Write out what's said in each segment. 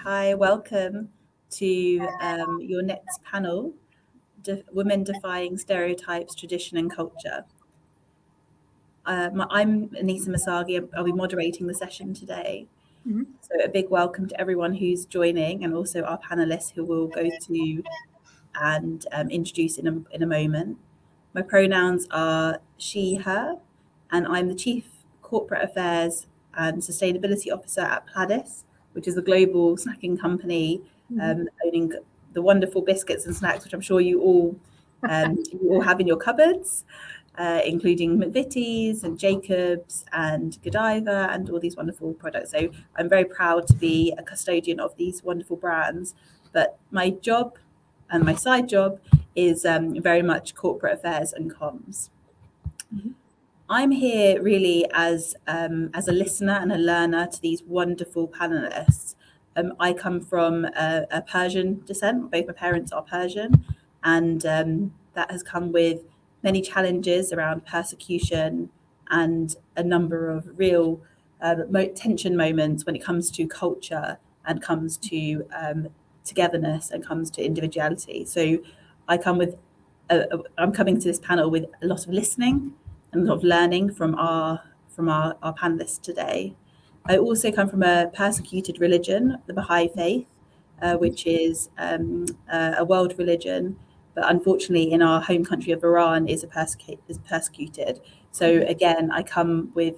Hi, welcome to your next panel, Women Defying Stereotypes, Tradition and Culture. I'm Anisa Masagi. I'll be moderating the session today. So a big welcome to everyone who's joining and also our panelists who we'll go to and introduce in a moment. My pronouns are she, her, and I'm the Chief Corporate Affairs and Sustainability Officer at Pladis, which is a global snacking company owning the wonderful biscuits and snacks, which I'm sure you all have in your cupboards, including McVitie's and Jacobs and Godiva and all these wonderful products. So I'm very proud to be a custodian of these wonderful brands. But my job and my side job is very much corporate affairs and comms. I'm here really as a listener and a learner to these wonderful panelists. I come from a Persian descent. Both my parents are Persian, and that has come with many challenges around persecution and a number of real tension moments when it comes to culture and comes to togetherness and comes to individuality. So I'm coming to this panel with a lot of listening and a lot of learning from our panelists today. I also come from a persecuted religion, the Baha'i faith, which is a world religion, but unfortunately in our home country of Iran is persecuted. So again, I come with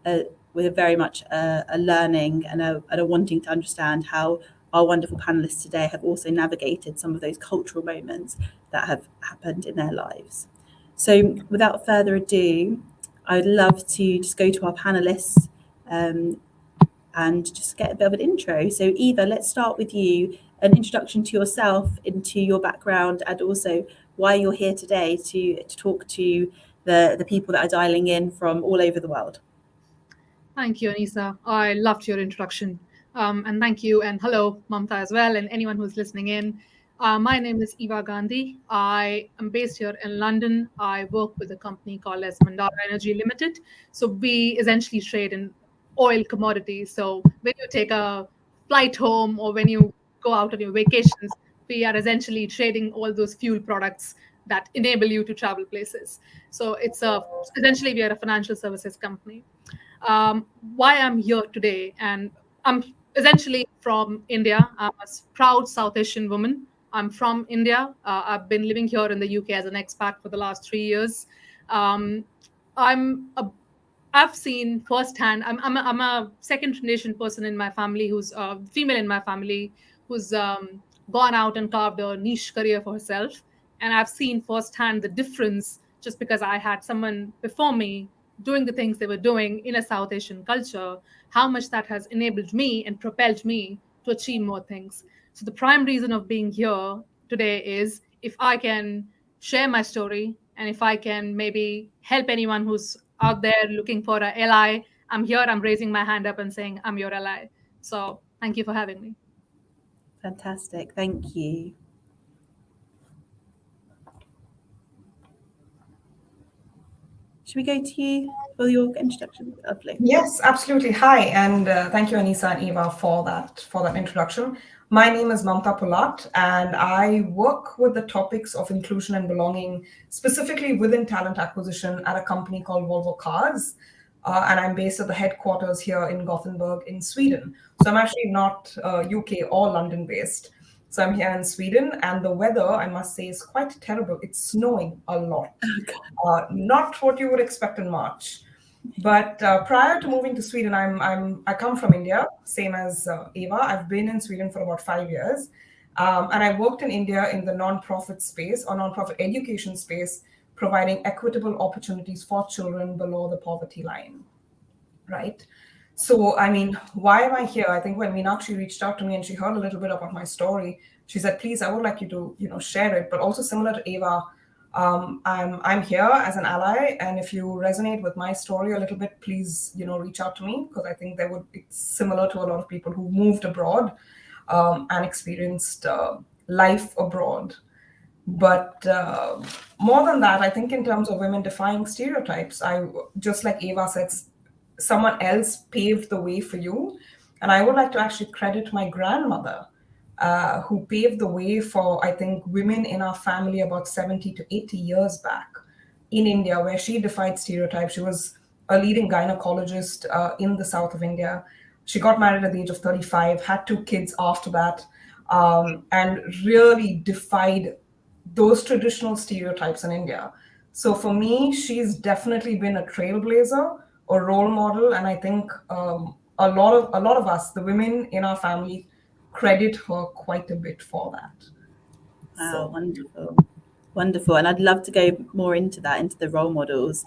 a very much a learning and a wanting to understand how our wonderful panelists today have also navigated some of those cultural moments that have happened in their lives. So without further ado, I'd love to just go to our panelists and just get a bit of an intro. So Eva, let's start with you, an introduction to yourself, into your background, and also why you're here today to talk to the people that are dialing in from all over the world. Thank you, Anisa. I loved your introduction. And thank you. And hello, Mamta as well, and anyone who's listening in. My name is Eva Gandhi. I am based here in London. I work with a company called as Mandara Energy Limited. So we essentially trade in oil commodities. So when you take a flight home or when you go out on your vacations, we are essentially trading all those fuel products that enable you to travel places. So essentially we are a financial services company. Why I'm here today, and I'm essentially from India. I'm a proud South Asian woman. I'm from India. I've been living here in the UK as an expat for the last 3 years. I've seen firsthand. I'm a second generation person in my family who's female in my family who's gone out and carved a niche career for herself, and I've seen firsthand the difference just because I had someone before me doing the things they were doing in a South Asian culture, how much that has enabled me and propelled me to achieve more things. So the prime reason of being here today is if I can share my story and if I can maybe help anyone who's out there looking for an ally, I'm here, I'm raising my hand up and saying, I'm your ally. So thank you for having me. Fantastic, thank you. Should we go to you for your introduction? Lovely. Yes, absolutely. Hi, and thank you, Anisa and Eva, for that introduction. My name is Mamta Pulat, and I work with the topics of inclusion and belonging, specifically within talent acquisition at a company called Volvo Cars. And I'm based at the headquarters here in Gothenburg in Sweden. So I'm actually not UK or London based. So I'm here in Sweden, and the weather, I must say, is quite terrible. It's snowing a lot. Not what you would expect in March. But prior to moving to Sweden, I come from India, same as Eva. I've been in Sweden for about 5 years. And I worked in India in the nonprofit space or nonprofit education space, providing equitable opportunities for children below the poverty line, right? So, I mean, why am I here? I think when Meenakshi reached out to me and she heard a little bit about my story, she said, please, I would like you to, share it. But also similar to Eva, I'm here as an ally. And if you resonate with my story a little bit, please, reach out to me, because I think it's similar to a lot of people who moved abroad and experienced life abroad. But more than that, I think in terms of women defying stereotypes, just like Eva said, someone else paved the way for you. And I would like to actually credit my grandmother, who paved the way for, I think, women in our family about 70 to 80 years back in India, where she defied stereotypes. She was a leading gynecologist in the south of India. She got married at the age of 35, had 2 kids after that, and really defied those traditional stereotypes in India. So for me, she's definitely been a trailblazer, a role model, and I think a lot of us, the women in our family, credit her quite a bit for that. Wow, wonderful. And I'd love to go more into that, into the role models.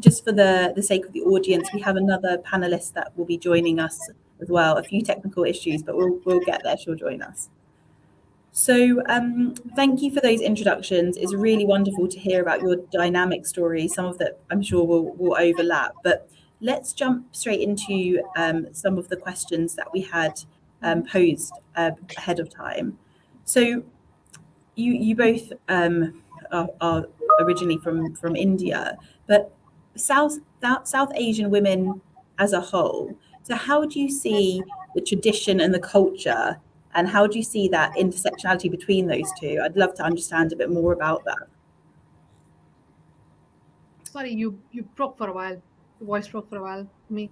Just for the sake of the audience, we have another panelist that will be joining us as well. A few technical issues, but we'll get there. She'll join us. So thank you for those introductions. It's really wonderful to hear about your dynamic stories. Some of that I'm sure will overlap, but let's jump straight into some of the questions that we had posed ahead of time. So you both are originally from India, but South Asian women as a whole. So how do you see the tradition and the culture, and how do you see that intersectionality between those two? I'd love to understand a bit more about that. Sorry, you broke for a while. The voice broke for a while for me.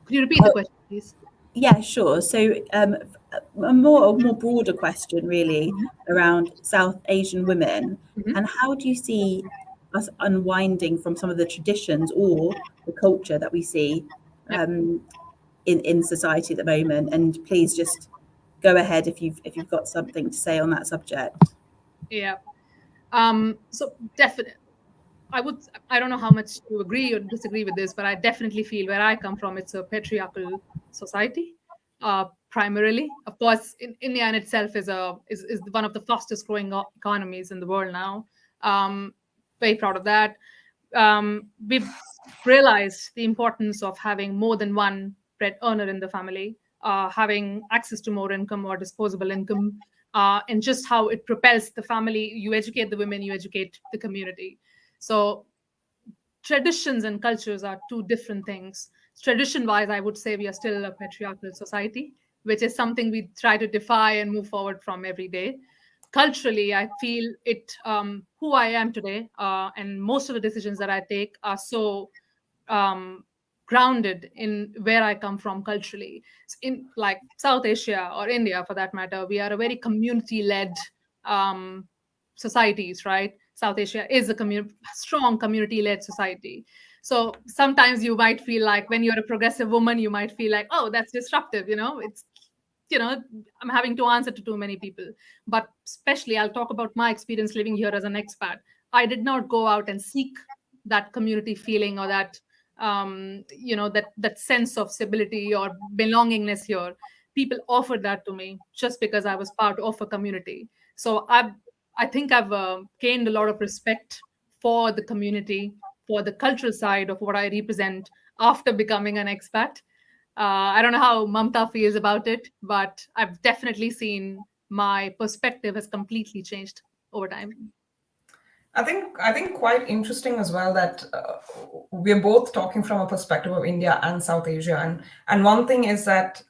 Could you repeat the question, please? Yeah, sure. So a more broader question really around South Asian women, and how do you see us unwinding from some of the traditions or the culture that we see in society at the moment? And please just go ahead if you've got something to say on that subject. Yeah. So definitely, I don't know how much you agree or disagree with this, but I definitely feel where I come from, it's a patriarchal society. Primarily, of course, India in itself is one of the fastest growing economies in the world now. Very proud of that. We've realized the importance of having more than one bread earner in the family, having access to more income or disposable income, and just how it propels the family. You educate the women, you educate the community. So traditions and cultures are two different things. Tradition wise, I would say we are still a patriarchal society, which is something we try to defy and move forward from every day. Culturally, I feel it, who I am today, and most of the decisions that I take are so grounded in where I come from culturally. In like South Asia or India, for that matter, we are a very community-led societies, right? South Asia is a strong community-led society. So sometimes you might feel like when you're a progressive woman, you might feel like, oh, that's disruptive. I'm having to answer to too many people. But especially, I'll talk about my experience living here as an expat. I did not go out and seek that community feeling or that that sense of stability or belongingness here. People offered that to me just because I was part of a community. So I think I've gained a lot of respect for the community, for the cultural side of what I represent after becoming an expat. I don't know how Mamta feels about it, but I've definitely seen my perspective has completely changed over time. I think quite interesting as well that we're both talking from a perspective of India and South Asia, and one thing is that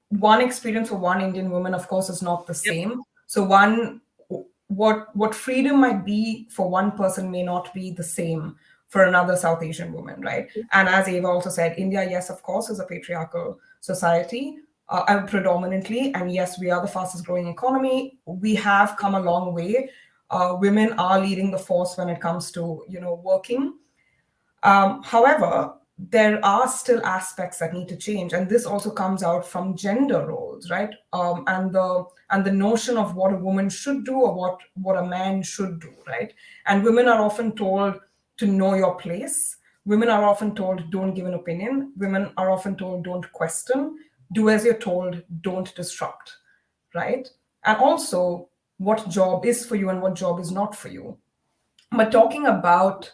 one experience for one Indian woman, of course, is not the same. So what freedom might be for one person may not be the same for another South Asian woman, right? And as Eva also said, India, yes, of course, is a patriarchal society predominantly, and yes, we are the fastest growing economy. We have come a long way. Women are leading the force when it comes to working. However, there are still aspects that need to change, and this also comes out from gender roles, right? And the notion of what a woman should do or what a man should do, right? And women are often told to know your place. Women are often told don't give an opinion. Women are often told don't question. Do as you're told. Don't disrupt, right? And also what job is for you and what job is not for you. But talking about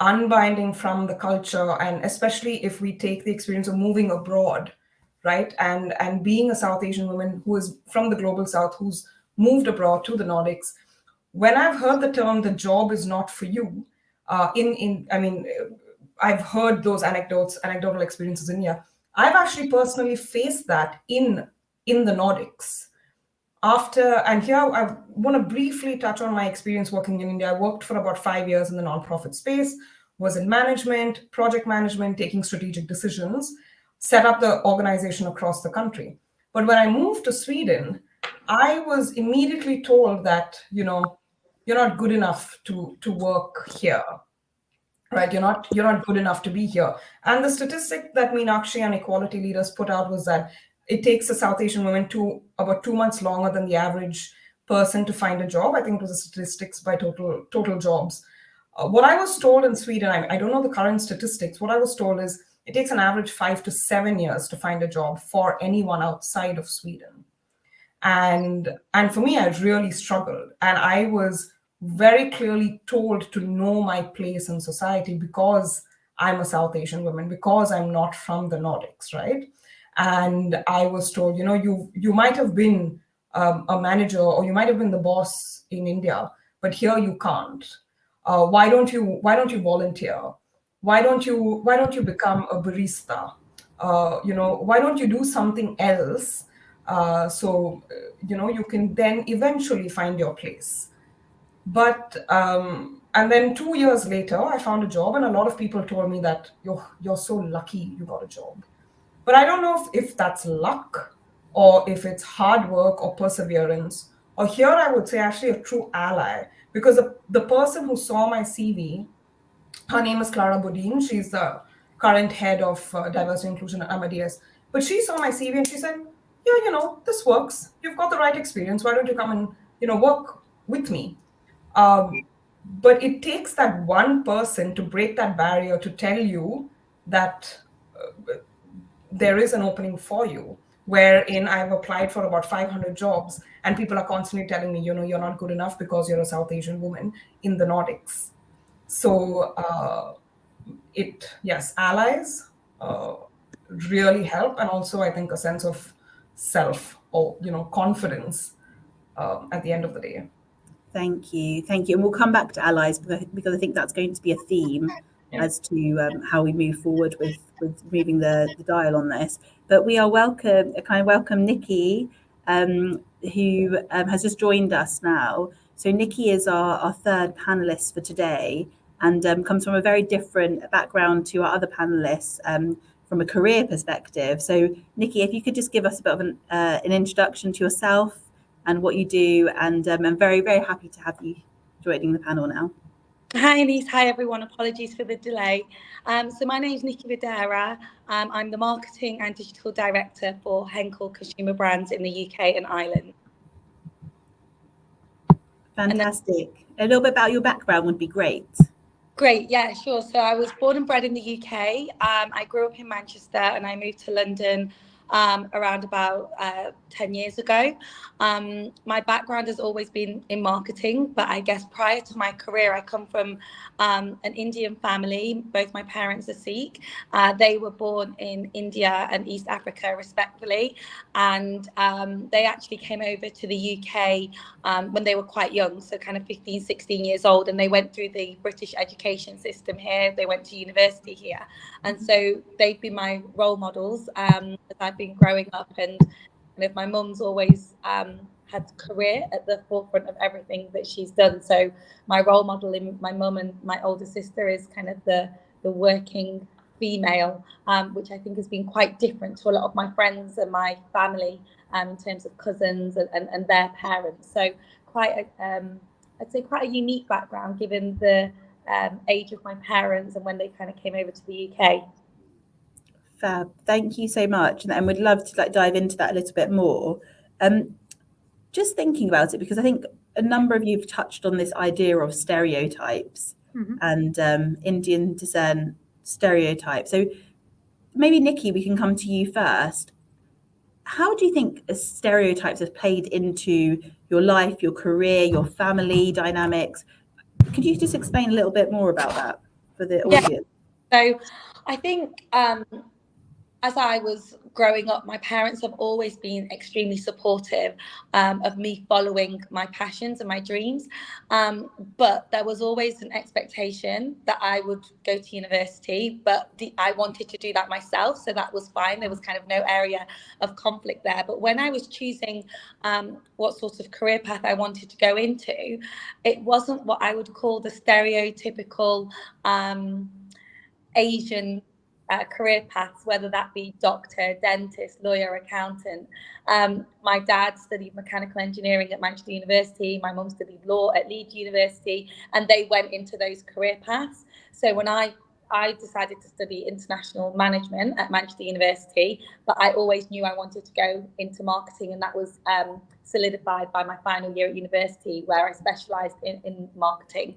unbinding from the culture, and especially if we take the experience of moving abroad, right, and being a South Asian woman who is from the global South, who's moved abroad to the Nordics, when I've heard the term "the job is not for you," I've heard those anecdotal experiences in India. I've actually personally faced that in the Nordics. And here I want to briefly touch on my experience working in India. I worked for about 5 years in the nonprofit space, was in management, project management, taking strategic decisions, set up the organization across the country. But when I moved to Sweden, I was immediately told that, you're not good enough to work here, right? You're not good enough to be here. And the statistic that Meenakshi and Equality Leaders put out was that it takes a South Asian woman about 2 months longer than the average person to find a job. I think it was the statistics by total jobs. What I was told in Sweden, I don't know the current statistics. What I was told is it takes an average 5 to 7 years to find a job for anyone outside of Sweden. And for me, I really struggled. And I was very clearly told to know my place in society because I'm a South Asian woman, because I'm not from the Nordics, right? And I was told, you might have been a manager or you might have been the boss in India, but here you can't. Why don't you volunteer? Why don't you become a barista? Why don't you do something else? So you can then eventually find your place. But and then 2 years later, I found a job, and a lot of people told me that you're so lucky you got a job. But I don't know if that's luck or if it's hard work or perseverance. Or here I would say actually a true ally, because the person who saw my CV, her name is Clara Bodine. She's the current head of diversity and inclusion at Amadeus. But she saw my CV and she said, yeah, this works. You've got the right experience. Why don't you come and, work with me? But it takes that one person to break that barrier to tell you that there is an opening for you, wherein I've applied for about 500 jobs and people are constantly telling me, you're not good enough because you're a South Asian woman in the Nordics. So allies really help. And also I think a sense of self or, confidence at the end of the day. Thank you. And we'll come back to allies because I think that's going to be a theme as to how we move forward with moving the dial on this. But we are welcome Nikki, who has just joined us now. So Nikki is our third panelist for today and comes from a very different background to our other panelists from a career perspective. So Nikki, if you could just give us a bit of an introduction to yourself and what you do, and I'm very, very happy to have you joining the panel now. Hi, Anise. Hi, everyone. Apologies for the delay. So my name is Nikki Videra. I'm the Marketing and Digital Director for Henkel Consumer Brands in the UK and Ireland. Fantastic. A little bit about your background would be great. Great. Yeah, sure. So I was born and bred in the UK. I grew up in Manchester and I moved to London around about 10 years ago. My background has always been in marketing, but I guess prior to my career, I come from an Indian family. Both my parents are Sikh. They were born in India and East Africa, respectively, and they actually came over to the UK when they were quite young, so kind of 15, 16 years old, and they went through the British education system here. They went to university here, and so they've been my role models as I've been growing up. And if my mum's always had career at the forefront of everything that she's done, so my role model in my mum and my older sister is kind of the working female, which I think has been quite different to a lot of my friends and my family in terms of cousins and their parents. So quite I'd say quite a unique background given the age of my parents and when they kind of came over to the UK. Fab. Thank you so much, and we'd love to dive into that a little bit more. Just thinking about it, because I think a number of you have touched on this idea of stereotypes and Indian descent stereotypes. So maybe Nikki, we can come to you first. How do you think stereotypes have played into your life, your career, your family dynamics? Could you just explain a little bit more about that for the audience? So I think as I was growing up, my parents have always been extremely supportive of me following my passions and my dreams. But there was always an expectation that I would go to university, but I wanted to do that myself. So that was fine. There was kind of no area of conflict there. But when I was choosing what sort of career path I wanted to go into, it wasn't what I would call the stereotypical Asian career paths, whether that be doctor, dentist, lawyer, accountant. My dad studied mechanical engineering at Manchester University. My mum studied law at Leeds University, and they went into those career paths. So when I decided to study international management at Manchester University, but I always knew I wanted to go into marketing, and that was solidified by my final year at university, where I specialised in marketing.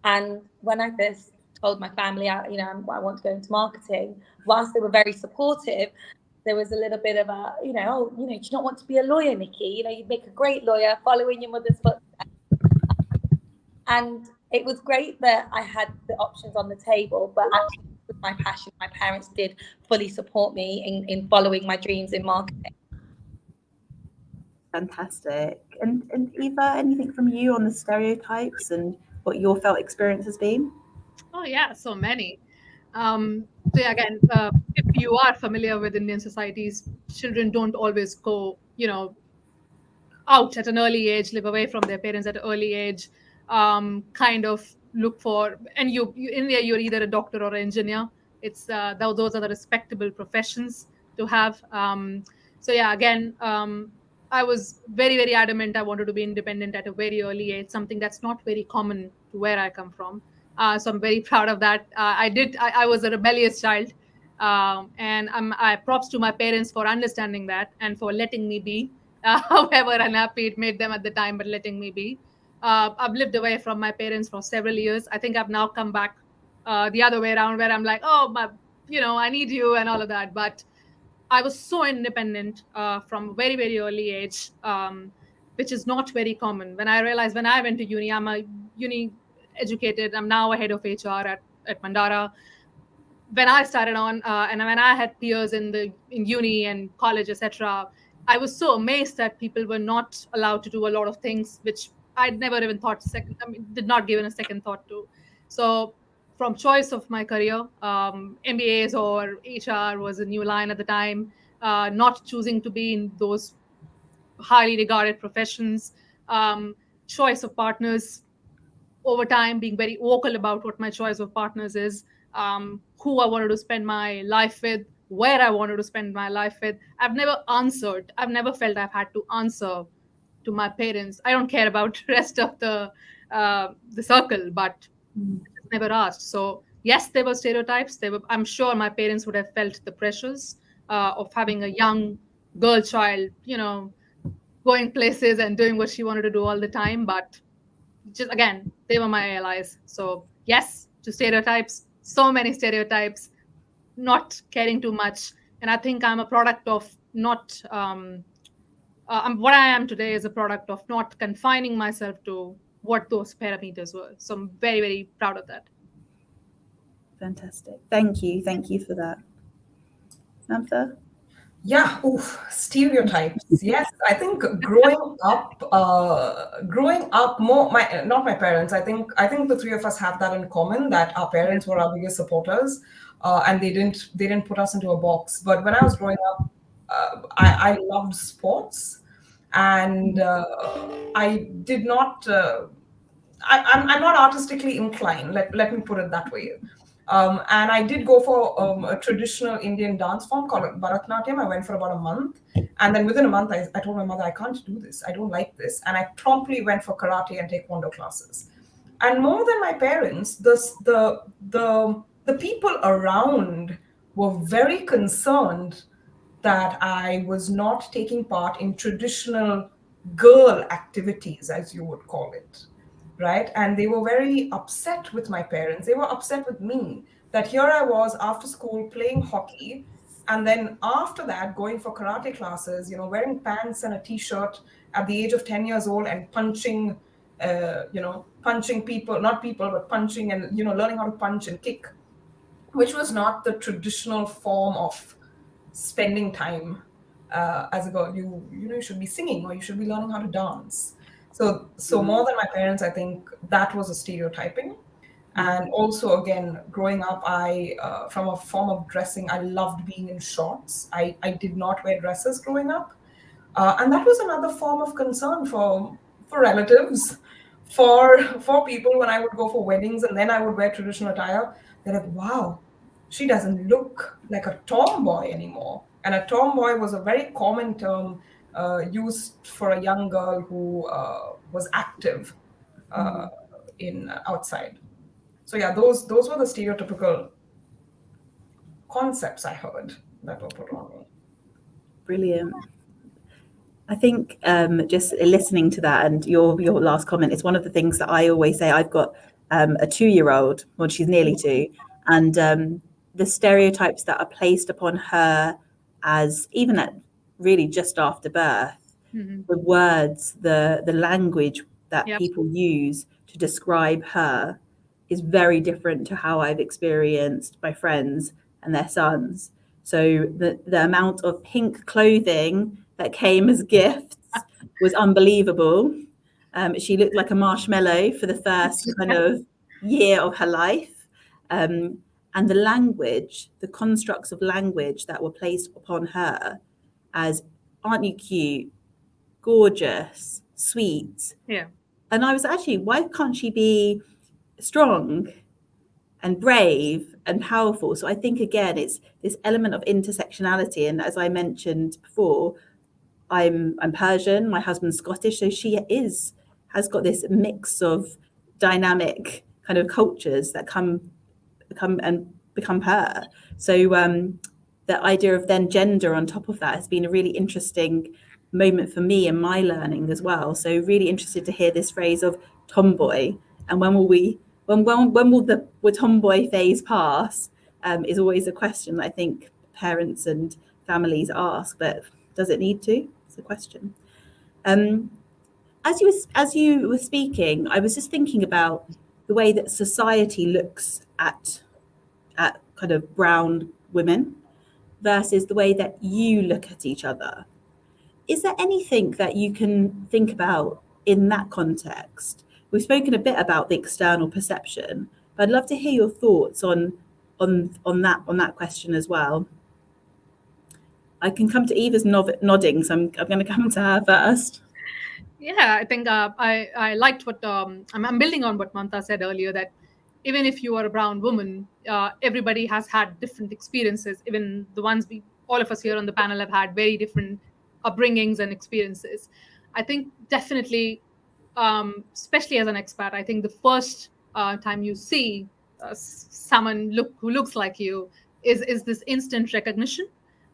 And when I first told my family, I want to go into marketing, whilst they were very supportive, there was a little bit of a, do you not want to be a lawyer, Nikki? You'd make a great lawyer following your mother's footsteps. And it was great that I had the options on the table, but actually with my passion, my parents did fully support me in following my dreams in marketing. Fantastic. And Eva, anything from you on the stereotypes and what your felt experience has been? Oh yeah, so many. So yeah, again, if you are familiar with Indian societies, children don't always go, out at an early age, live away from their parents at an early age, kind of look for, and you India, you're either a doctor or an engineer. It's those are the respectable professions to have. So yeah, again, I was very, very adamant I wanted to be independent at a very early age, something that's not very common to where I come from. So I'm very proud of that. I was a rebellious child, and I props to my parents for understanding that and for letting me be. However unhappy it made them at the time, but letting me be. I've lived away from my parents for several years. I think I've now come back the other way around, where I'm like, oh, I need you and all of that. But I was so independent from a very, very early age, which is not very common. When I realized when I went to uni, I'm a uni educated. I'm now a head of HR at Mandara. When I started on, and when I had peers in uni and college, etc., I was so amazed that people were not allowed to do a lot of things which I'd never even did not give a second thought to. So from choice of my career, MBAs or HR was a new line at the time, not choosing to be in those highly regarded professions, choice of partners, over time being very vocal about what my choice of partners is, who I wanted to spend my life with, where I wanted to spend my life with. I've never felt I've had to answer to my parents. I don't care about the rest of the circle, but never asked. So yes, there were stereotypes. I'm sure my parents would have felt the pressures of having a young girl child, going places and doing what she wanted to do all the time. But just again, they were my allies. So yes, to stereotypes, so many stereotypes, not caring too much. And I think I'm a product of not what I am today is a product of not confining myself to what those parameters were. So I'm very, very proud of that. Fantastic. Thank you for that. Samantha? Yeah, stereotypes. Yes, I think growing up, more not my parents. I think the three of us have that in common, that our parents were our biggest supporters, and they didn't put us into a box. But when I was growing up, I loved sports, and I did not. I'm not artistically inclined. Let me put it that way. And I did go for a traditional Indian dance form called Bharatanatyam. I went for about a month. And then within a month, I told my mother, I can't do this. I don't like this. And I promptly went for karate and taekwondo classes. And more than my parents, the people around were very concerned that I was not taking part in traditional girl activities, as you would call it. Right? And they were very upset with my parents. They were upset with me that here I was after school playing hockey. And then after that, going for karate classes, wearing pants and a t-shirt at the age of 10 years old and punching people, not people, but punching and, learning how to punch and kick, which was not the traditional form of spending time as a girl. You should be singing, or you should be learning how to dance. So more than my parents, I think that was a stereotyping. And also, again, growing up, I from a form of dressing, I loved being in shorts. I did not wear dresses growing up, and that was another form of concern for relatives, for people when I would go for weddings and then I would wear traditional attire. They're like, "Wow, she doesn't look like a tomboy anymore." And a tomboy was a very common term used for a young girl who was active in outside. So yeah, those were the stereotypical concepts I heard that were put on me. Brilliant. I think just listening to that and your last comment, it's one of the things that I always say. I've got a 2-year-old, well, she's nearly 2, and the stereotypes that are placed upon her as even at really just after birth, the words, the language that people use to describe her is very different to how I've experienced my friends and their sons. So the amount of pink clothing that came as gifts was unbelievable. She looked like a marshmallow for the first kind of year of her life. And the language, the constructs of language that were placed upon her as, aren't you cute, gorgeous, sweet? Yeah. And I was actually, why can't she be strong and brave and powerful? So I think, again, it's this element of intersectionality. And as I mentioned before, I'm Persian, my husband's Scottish, so she has got this mix of dynamic kind of cultures that come and become her. So the idea of then gender on top of that has been a really interesting moment for me in my learning as well. So really interested to hear this phrase of tomboy, and when will the tomboy phase pass, is always a question that I think parents and families ask, but does it need to? It's a question. As you were speaking, I was just thinking about the way that society looks at kind of brown women versus the way that you look at each other. Is there anything that you can think about in that context? We've spoken a bit about the external perception, but I'd love to hear your thoughts on that question as well. I can come to Eva's nodding, so I'm going to come to her first. Yeah, I think I liked what I'm building on what Mamta said earlier, that even if you are a brown woman, everybody has had different experiences. Even the ones all of us here on the panel have had very different upbringings and experiences. I think definitely, especially as an expat, I think the first time you see someone who looks like you is this instant recognition.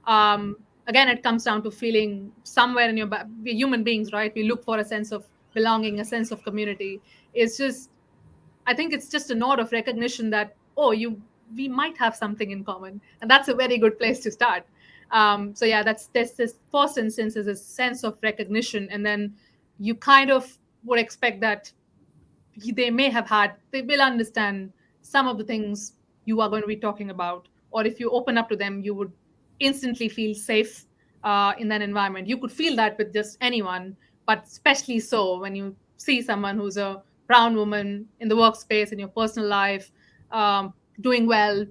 Again, it comes down to feeling somewhere in your we're human beings, right? We look for a sense of belonging, a sense of community. I think it's just a nod of recognition that, we might have something in common, and that's a very good place to start. So yeah, there's this first instance is a sense of recognition, and then you kind of would expect that they will understand some of the things you are going to be talking about, or if you open up to them, you would instantly feel safe in that environment. You could feel that with just anyone, but especially so when you see someone who's a brown woman in the workspace, in your personal life, doing well,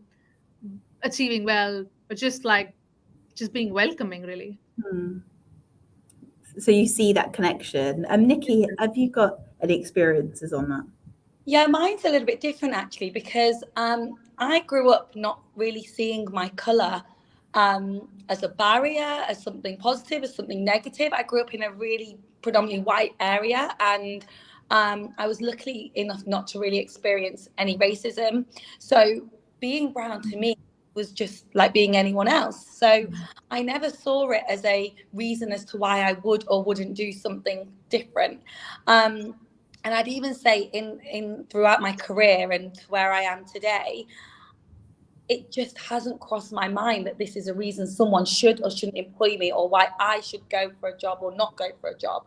achieving well, but just being welcoming, really. So you see that connection. Nikki, have you got any experiences on that? Yeah, mine's a little bit different actually, because I grew up not really seeing my colour as a barrier, as something positive, as something negative. I grew up in a really predominantly white area, and I was lucky enough not to really experience any racism. So being brown to me was just like being anyone else. So I never saw it as a reason as to why I would or wouldn't do something different. And I'd even say in throughout my career and where I am today, it just hasn't crossed my mind that this is a reason someone should or shouldn't employ me, or why I should go for a job or not go for a job.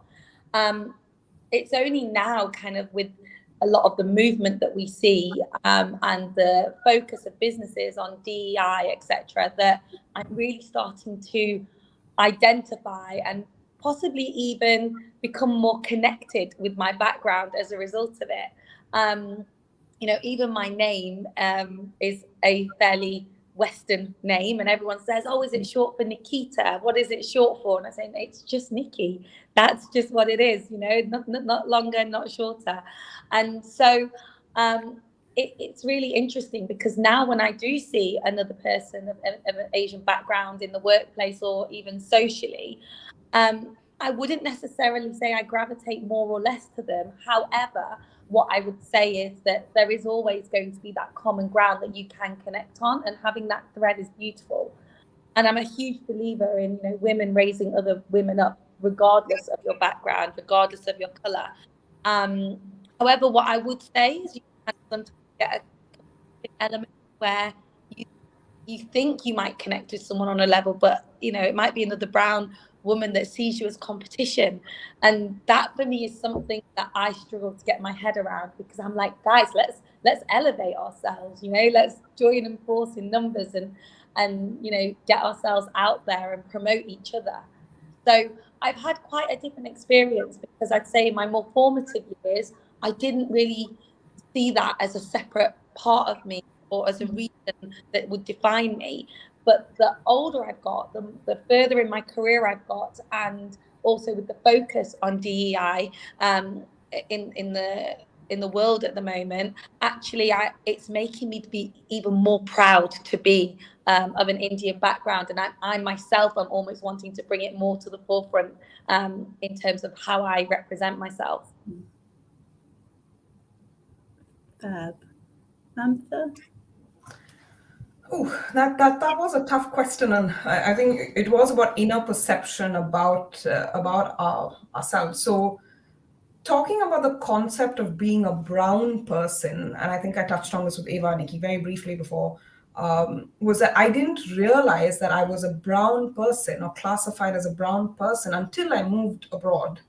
It's only now, kind of with a lot of the movement that we see and the focus of businesses on DEI, etc., that I'm really starting to identify and possibly even become more connected with my background as a result of it. Even my name is a fairly Western name, and everyone says, "Oh, is it short for Nikita? What is it short for?" And I say, "It's just Nikki. That's just what it is. Not longer, not shorter." And so it's really interesting, because now when I do see another person of an Asian background in the workplace or even socially, I wouldn't necessarily say I gravitate more or less to them. However, what I would say is that there is always going to be that common ground that you can connect on, and having that thread is beautiful. And I'm a huge believer in women raising other women up, regardless of your background, regardless of your colour. However, what I would say is you can sometimes get an element where you think you might connect with someone on a level, but it might be another brown woman that sees you as competition. And that for me is something that I struggle to get my head around, because I'm like, guys, let's elevate ourselves, let's join and force in numbers and get ourselves out there and promote each other. So I've had quite a different experience, because I'd say in my more formative years, I didn't really see that as a separate part of me or as a reason that would define me. But the older I've got, the further in my career I've got, and also with the focus on DEI in the world at the moment, actually it's making me be even more proud to be of an Indian background. And I myself am almost wanting to bring it more to the forefront in terms of how I represent myself. Fab. Mamta? Oh, that was a tough question, and I think it was about inner perception about ourselves. So, talking about the concept of being a brown person, and I think I touched on this with Eva and Nikki very briefly before, was that I didn't realize that I was a brown person or classified as a brown person until I moved abroad.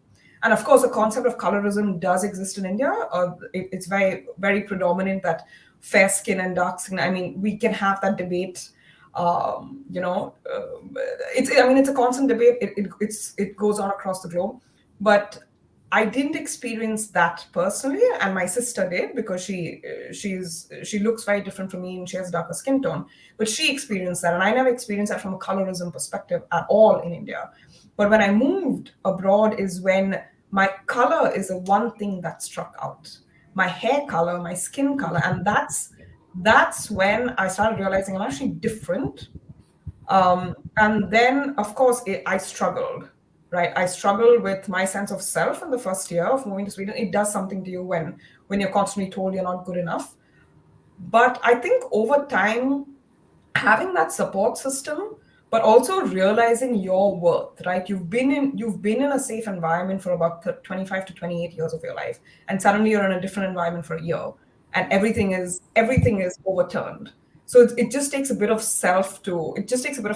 And of course, the concept of colorism does exist in India. It's very, very predominant that fair skin and dark skin. I mean, we can have that debate. It's a constant debate. It goes on across the globe, but I didn't experience that personally, and my sister did, because she looks very different from me and she has a darker skin tone. But she experienced that, and I never experienced that from a colorism perspective at all in India. But when I moved abroad is when my color is the one thing that struck out. My hair color, my skin color, and that's when I started realizing I'm actually different. And then, of course, I struggled. Right, I struggled with my sense of self in the first year of moving to Sweden. It does something to you when you're constantly told you're not good enough. But I think over time, having that support system, but also realizing your worth, right? You've been in a safe environment for about 25 to 28 years of your life, and suddenly you're in a different environment for a year, and everything is overturned. So it just takes a bit of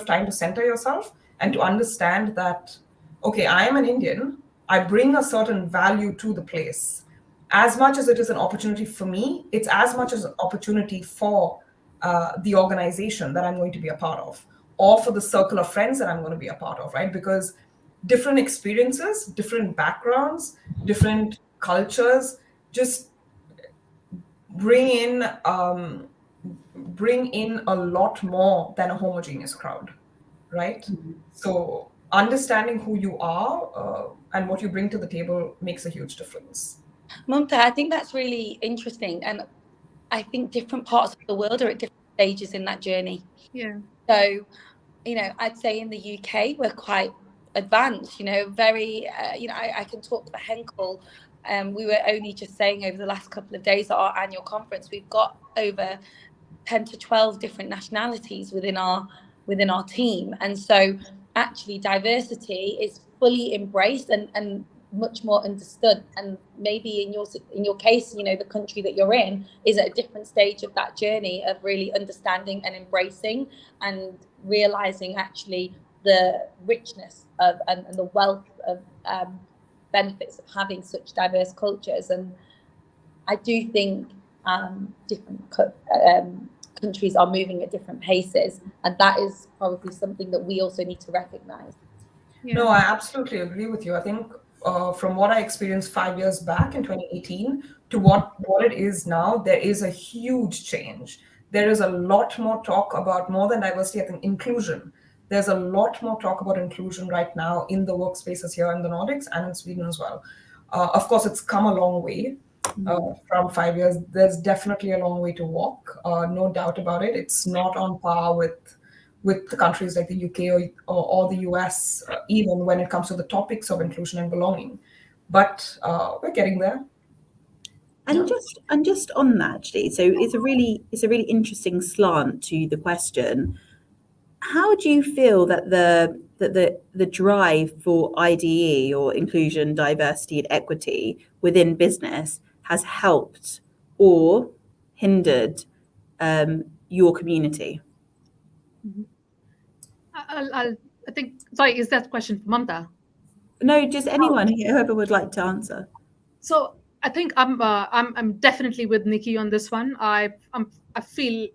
time to center yourself and to understand that, okay, I am an Indian. I bring a certain value to the place. As much as it is an opportunity for me, it's as much as an opportunity for the organization that I'm going to be a part of, or for the circle of friends that I'm going to be a part of, right? Because different experiences, different backgrounds, different cultures just bring in a lot more than a homogeneous crowd, right? Mm-hmm. So understanding who you are and what you bring to the table makes a huge difference. Mamta, I think that's really interesting. And I think different parts of the world are at different stages in that journey. Yeah. So, I'd say in the UK, we're quite advanced, very, I can talk for Henkel. We were only just saying over the last couple of days at our annual conference, we've got over 10 to 12 different nationalities within our team. And so actually diversity is fully embraced and much more understood. And maybe in your case, the country that you're in is at a different stage of that journey of really understanding and embracing and realizing actually the richness of and the wealth of benefits of having such diverse cultures. And I do think different countries are moving at different paces, and that is probably something that we also need to recognize. Yeah. No, I absolutely agree with you. I think from what I experienced 5 years back in 2018 to what it is now, there is a huge change. There is a lot more talk about more than diversity, I think inclusion. There's a lot more talk about inclusion right now in the workspaces here in the Nordics and in Sweden as well. Of course, it's come a long way from 5 years. There's definitely a long way to walk, no doubt about it. It's not on par with the countries like the UK or the US, even when it comes to the topics of inclusion and belonging. But we're getting there. And just on that, actually, so it's a really interesting slant to the question. How do you feel that the drive for IDE, or inclusion, diversity, and equity within business, has helped or hindered your community? I think. Sorry, is that question for Mamta? No, just anyone, whoever would like to answer. So I think I'm definitely with Nikki on this one. I feel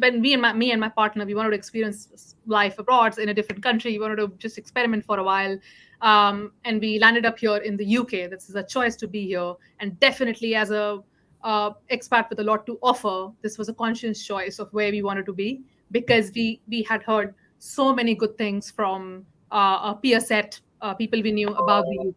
when me and my partner, we wanted to experience life abroad in a different country, we wanted to just experiment for a while, and we landed up here in the UK. This is a choice to be here, and definitely as a expat with a lot to offer, this was a conscious choice of where we wanted to be, because we had heard so many good things from our peer set, people we knew about the UK.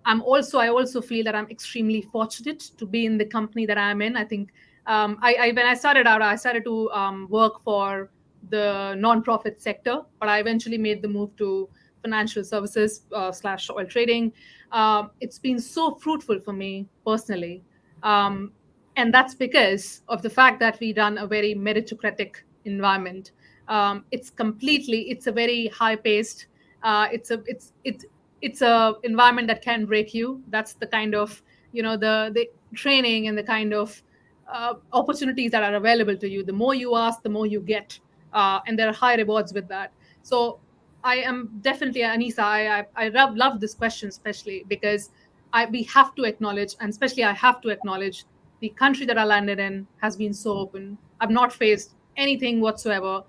I also feel that I'm extremely fortunate to be in the company that I'm in. I think when I started out, I started to work for the nonprofit sector, but I eventually made the move to financial services / oil trading. It's been so fruitful for me personally. And that's because of the fact that we run a very meritocratic environment. It's a very high paced, it's a environment that can break you. That's the kind of, the training and the kind of opportunities that are available to you. The more you ask, the more you get, and there are high rewards with that. So I am definitely, Anisa, I love this question, especially because we have to acknowledge, and especially I have to acknowledge, the country that I landed in has been so open. I've not faced anything whatsoever.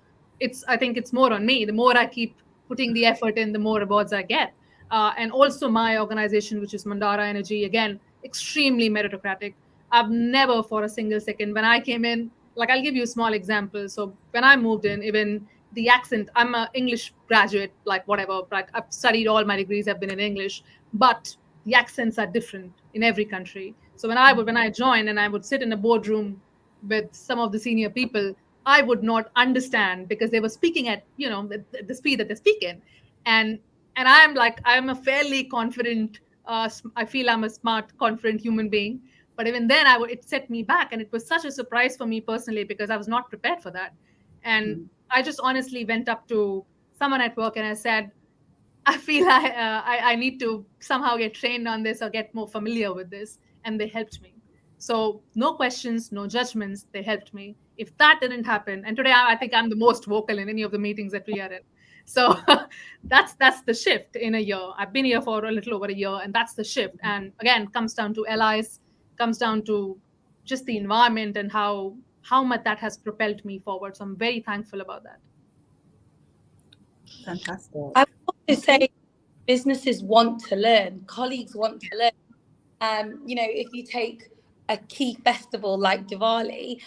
I think it's more on me. The more I keep putting the effort in, the more rewards I get. And also my organization, which is Mandara Energy, again, extremely meritocratic. I've never for a single second, when I came in, like I'll give you a small example. So when I moved in, even the accent, I'm an English graduate, like whatever, like I've studied all my degrees, have been in English, but the accents are different in every country. So when I joined and I would sit in a boardroom with some of the senior people, I would not understand because they were speaking at, the speed that they speak in. And I'm a fairly confident, I feel I'm a smart, confident human being. But even then, it set me back. And it was such a surprise for me personally because I was not prepared for that. And I just honestly went up to someone at work and I said, I feel I need to somehow get trained on this or get more familiar with this. And they helped me. So no questions, no judgments. They helped me. If that didn't happen, and today I think I'm the most vocal in any of the meetings that we are in. So that's the shift in a year. I've been here for a little over a year, and that's the shift. And again, comes down to allies, comes down to just the environment and how much that has propelled me forward. So I'm very thankful about that. Fantastic. I would also say businesses want to learn, colleagues want to learn. If you take a key festival like Diwali,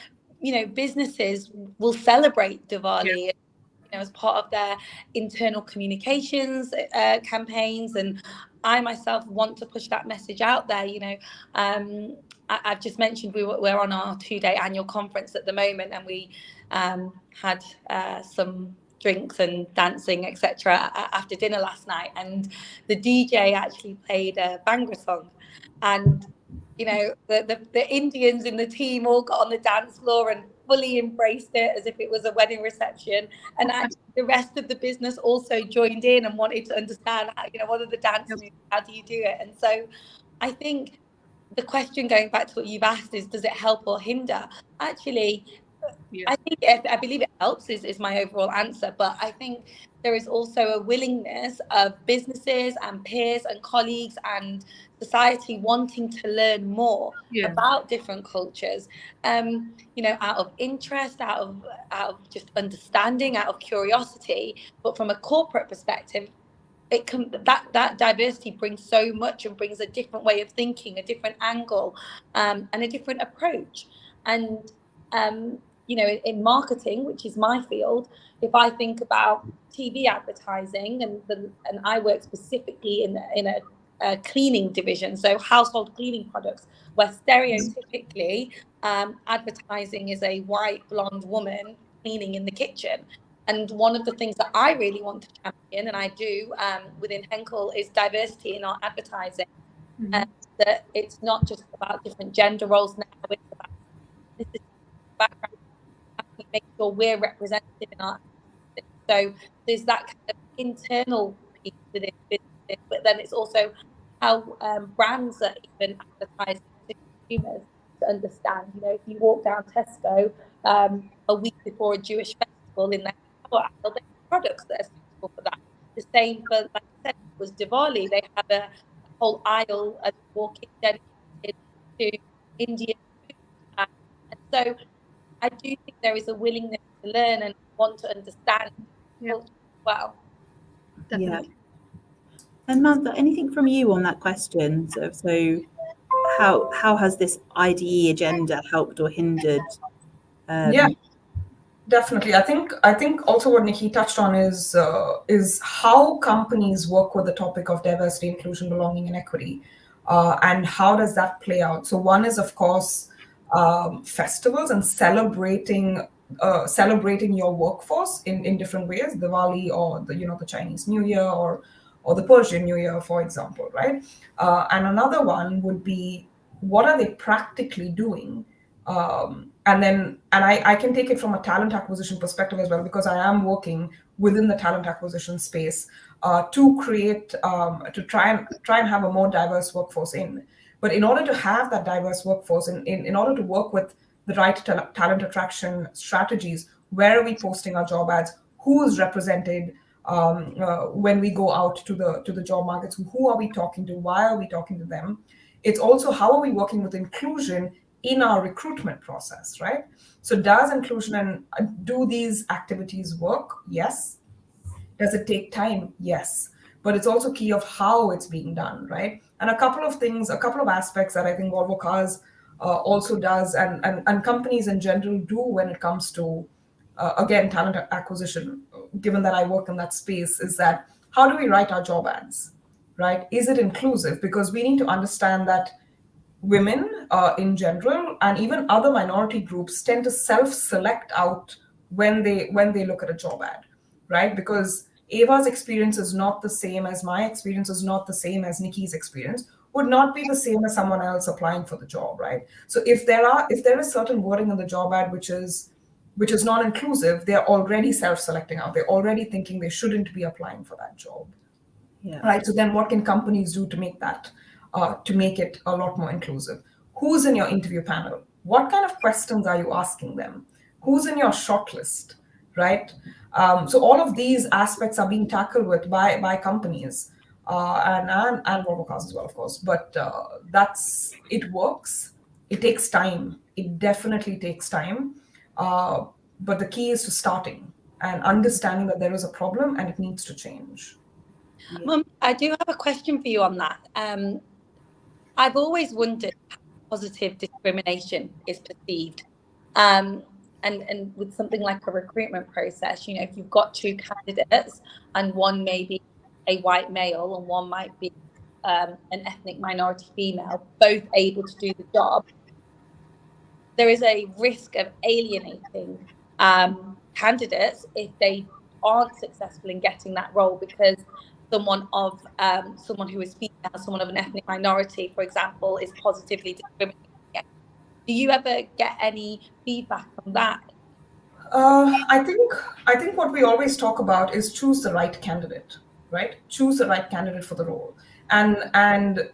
businesses will celebrate Diwali. Yeah. As part of their internal communications campaigns, and I myself want to push that message out there. I've just mentioned we're on our 2-day annual conference at the moment, and we had some drinks and dancing, etc. after dinner last night, and the DJ actually played a Bhangra song, and the Indians in the team all got on the dance floor and fully embraced it as if it was a wedding reception. And actually the rest of the business also joined in and wanted to understand, what are the dance moves, how do you do it? And so I think the question, going back to what you've asked, is does it help or hinder? Actually, Yes. I believe it helps is my overall answer, but I think there is also a willingness of businesses and peers and colleagues and society wanting to learn more about different cultures, out of interest, out of just understanding, out of curiosity. But from a corporate perspective, it can that diversity brings so much and brings a different way of thinking, a different angle, and a different approach. And in marketing, which is my field, if I think about TV advertising, and I work specifically in a cleaning division, so household cleaning products, where stereotypically advertising is a white blonde woman cleaning in the kitchen. And one of the things that I really want to champion, and I do within Henkel, is diversity in our advertising. And that it's not just about different gender roles now, it's about this is background. How can we make sure we're represented in our advertising? So there's that kind of internal piece within business, but then it's also how brands are even advertising to consumers to understand. If you walk down Tesco a week before a Jewish festival in their aisle, they have products that are suitable for that. The same for, like I said, it was Diwali. They have a whole aisle as you walk in dedicated to Indian food. And so I do think there is a willingness to learn and want to understand culture as well. Definitely. And Mantha, anything from you on that question? So how has this IDE agenda helped or hindered? Definitely. I think also what Nikki touched on is how companies work with the topic of diversity, inclusion, belonging, and equity, and how does that play out. So one is, of course, festivals and celebrating your workforce in different ways, Diwali or the Chinese New Year or the Persian New Year, for example, right? And another one would be, what are they practically doing? And I can take it from a talent acquisition perspective as well, because I am working within the talent acquisition space to create, to try and have a more diverse workforce in. But in order to have that diverse workforce, in order to work with the right talent attraction strategies, where are we posting our job ads? Who is represented when we go out to the job markets? Who are we talking to? Why are we talking to them? It's also, how are we working with inclusion in our recruitment process, right? So does inclusion and do these activities work? Yes. Does it take time? Yes. But it's also key of how it's being done, right? And a couple of aspects that I think Volvo Cars also does, and companies in general do when it comes to, again, talent acquisition, given that I work in that space, is that how do we write our job ads, right? Is it inclusive? Because we need to understand that women in general, and even other minority groups, tend to self-select out when they look at a job ad, right? Because Ava's experience is not the same as my experience, is not the same as Nikki's experience, would not be the same as someone else applying for the job, right? So if there is certain wording in the job ad which is not inclusive, they're already self-selecting out. They're already thinking they shouldn't be applying for that job. Yeah. Right. So then what can companies do to make that, to make it a lot more inclusive? Who's in your interview panel? What kind of questions are you asking them? Who's in your shortlist? Right. So all of these aspects are being tackled with by companies and Volvo Cars as well, of course. But it works. It takes time. It definitely takes time. But the key is to starting and understanding that there is a problem and it needs to change. Yeah. Mum, I do have a question for you on that. I've always wondered how positive discrimination is perceived. And with something like a recruitment process, if you've got two candidates and one may be a white male and one might be an ethnic minority female, both able to do the job, there is a risk of alienating candidates if they aren't successful in getting that role, because someone who is female, someone of an ethnic minority, for example, is positively discriminated against. Do you ever get any feedback from that? I think what we always talk about is choose the right candidate, right? Choose the right candidate for the role. And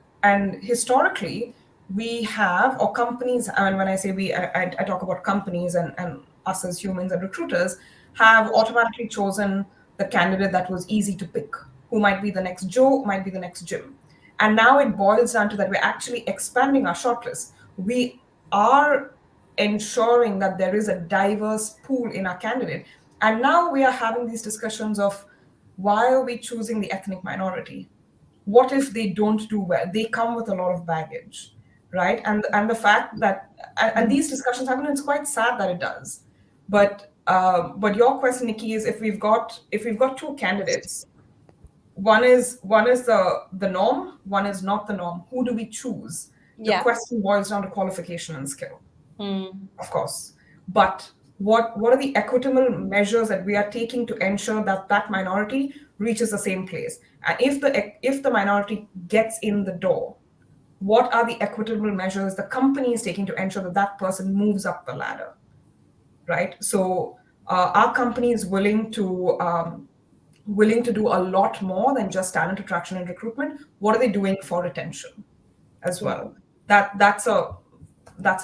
historically, we have, or companies, and when I say we, I talk about companies and us as humans and recruiters have automatically chosen the candidate that was easy to pick, who might be the next Joe, might be the next Jim. And now it boils down to that we're actually expanding our shortlist. We are ensuring that there is a diverse pool in our candidate. And now we are having these discussions of, why are we choosing the ethnic minority? What if they don't do well? They come with a lot of baggage, right? And the fact that, and these discussions happen, it's quite sad that it does. But your question, Nikki, is if we've got two candidates, one is the norm, one is not the norm. Who do we choose? The question boils down to qualification and skill, of course. But what are the equitable measures that we are taking to ensure that that minority reaches the same place? And if the minority gets in the door, what are the equitable measures the company is taking to ensure that that person moves up the ladder, right? So our company is willing to do a lot more than just talent attraction and recruitment. What are they doing for retention as well? That's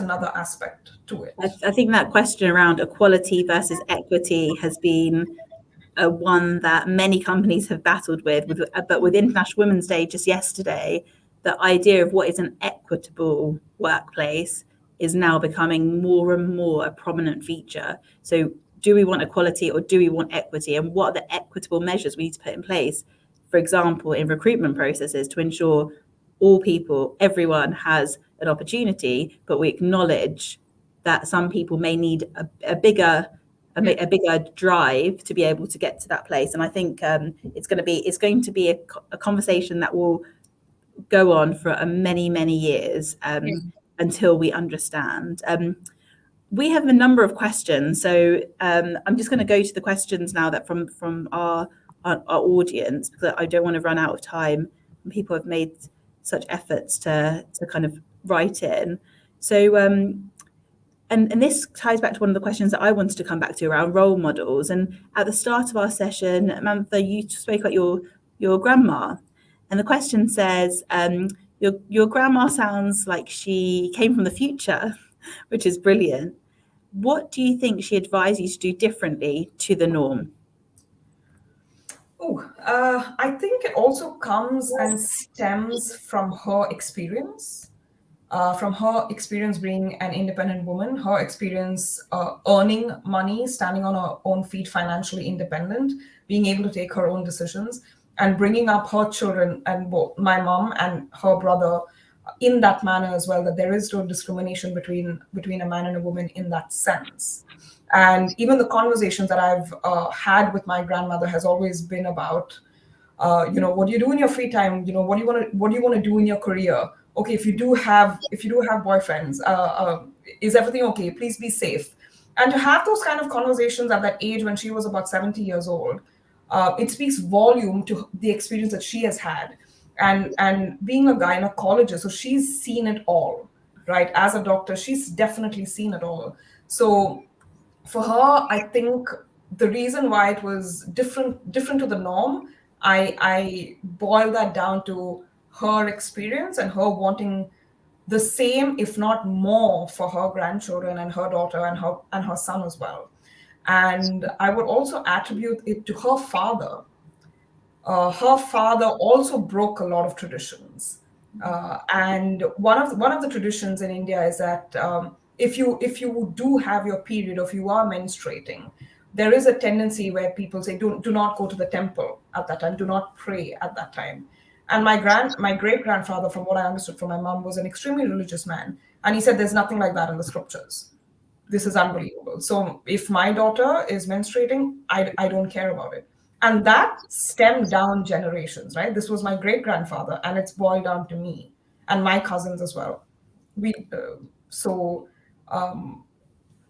another aspect to it. I think that question around equality versus equity has been one that many companies have battled with. But with International Women's Day just yesterday, the idea of what is an equitable workplace is now becoming more and more a prominent feature. So do we want equality or do we want equity? And what are the equitable measures we need to put in place, for example, in recruitment processes to ensure all people, everyone has an opportunity, but we acknowledge that some people may need a bigger drive to be able to get to that place. And I think it's going to be a conversation that will go on for many years until we understand. We have a number of questions, so I'm just going to go to the questions now that from our audience, because I don't want to run out of time. People have made such efforts to kind of write in. So and this ties back to one of the questions that I wanted to come back to around role models. And at the start of our session, Mamta, you spoke about your grandma, and the question says, your grandma sounds like she came from the future, which is brilliant. What do you think she advised you to do differently to the norm? I think it also comes and stems from her experience. From her experience being an independent woman, her experience earning money, standing on her own feet, financially independent, being able to take her own decisions, and bringing up her children, and both my mom and her brother, in that manner as well, that there is no discrimination between a man and a woman in that sense. And even the conversations that I've had with my grandmother has always been about, what do you do in your free time? What do you want to do in your career? Okay, if you do have boyfriends, is everything okay? Please be safe. And to have those kind of conversations at that age when she was about 70 years old, it speaks volume to the experience that she has had. And being a gynecologist, so she's seen it all, right? As a doctor, she's definitely seen it all. So for her, I think the reason why it was different to the norm, I boil that down to her experience and her wanting the same, if not more, for her grandchildren and her daughter and her son as well. And I would also attribute it to her father. Her father also broke a lot of traditions, and one of the traditions in India is that if you do have your period, or if you are menstruating, there is a tendency where people say, do not go to the temple at that time, do not pray at that time. And my great grandfather, from what I understood from my mom, was an extremely religious man, and he said there's nothing like that in the scriptures. This is unbelievable. So if my daughter is menstruating, I don't care about it. And that stemmed down generations, right? This was my great grandfather, and it's boiled down to me and my cousins as well.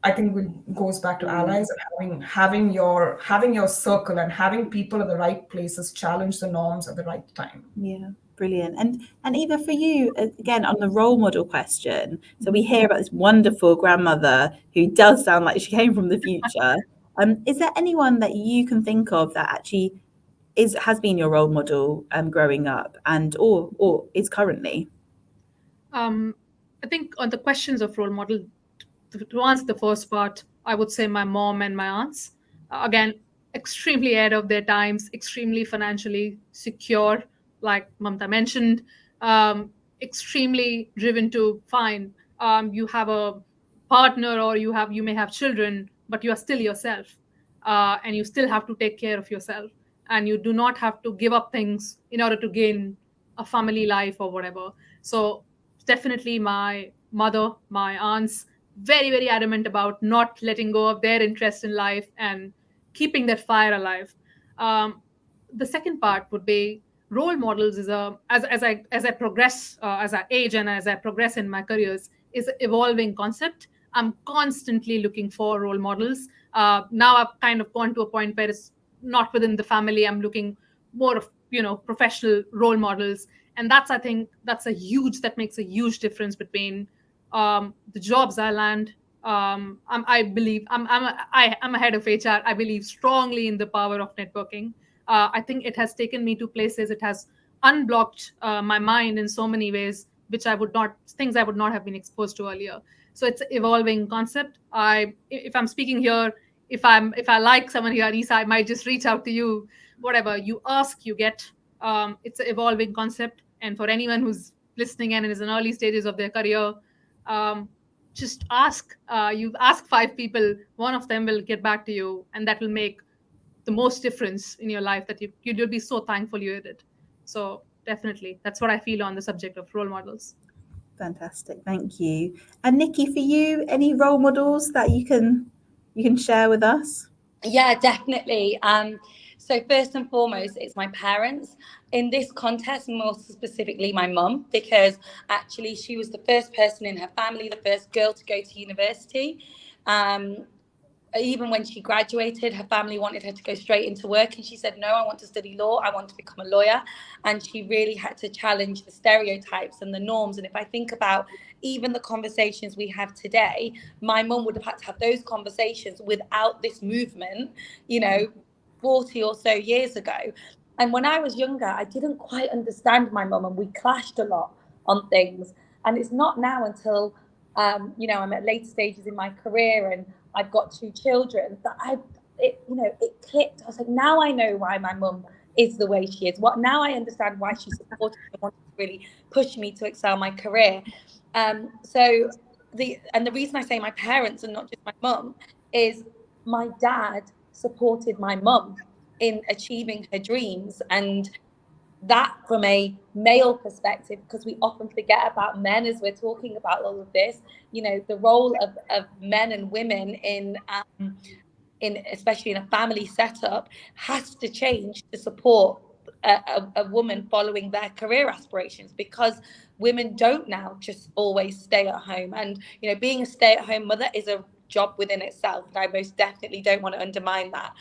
I think it goes back to allies and having your circle and having people at the right places challenge the norms at the right time. Yeah, brilliant. And Eva, for you, again, on the role model question, so we hear about this wonderful grandmother who does sound like she came from the future. Is there anyone that you can think of that actually has been your role model growing up and or is currently? I think on the questions of role model, to answer the first part, I would say my mom and my aunts. Again, extremely ahead of their times, extremely financially secure, like Mamta mentioned, extremely driven to find you have a partner or you may have children, but you are still yourself, and you still have to take care of yourself, and you do not have to give up things in order to gain a family life or whatever. So definitely my mother, my aunts, very, very adamant about not letting go of their interest in life and keeping that fire alive. Um, the second part would be role models is a as I progress, as I age and as I progress in my careers, is an evolving concept. I'm constantly looking for role models. Now I've kind of gone to a point where it's not within the family. I'm looking more of professional role models, and that's, I think that makes a huge difference between the jobs I land. I believe I'm a head of HR. I believe strongly in the power of networking. I think it has taken me to places. It has unblocked my mind in so many ways, which things I would not have been exposed to earlier. So it's an evolving concept. If I'm speaking here, if I like someone here, Anisa, I might just reach out to you. Whatever you ask, you get. It's an evolving concept, and for anyone who's listening in and is in early stages of their career, um, just ask. You ask 5 people, one of them will get back to you, and that will make the most difference in your life. That you'll be so thankful you did it. So definitely, that's what I feel on the subject of role models. Fantastic, thank you. And Nikki, for you, any role models that you can share with us? Yeah, definitely. So first and foremost, it's my parents. In this context, more specifically my mum, because actually she was the first person in her family, the first girl to go to university. Even when she graduated, her family wanted her to go straight into work, and she said, no, I want to study law, I want to become a lawyer. And she really had to challenge the stereotypes and the norms. And if I think about even the conversations we have today, my mum would have had to have those conversations without this movement, 40 or so years ago. And when I was younger, I didn't quite understand my mum, and we clashed a lot on things. And it's not now until I'm at later stages in my career and I've got 2 children that it clicked. I was like, now I know why my mum is the way she is. Now I understand why she supported me and wanted to really push me to excel my career. So the reason I say my parents and not just my mum is my dad supported my mum in achieving her dreams, and that from a male perspective, because we often forget about men as we're talking about all of this, the role of men and women in especially in a family setup has to change to support a woman following their career aspirations, because women don't now just always stay at home. And being a stay-at-home mother is a job within itself, and I most definitely don't want to undermine that.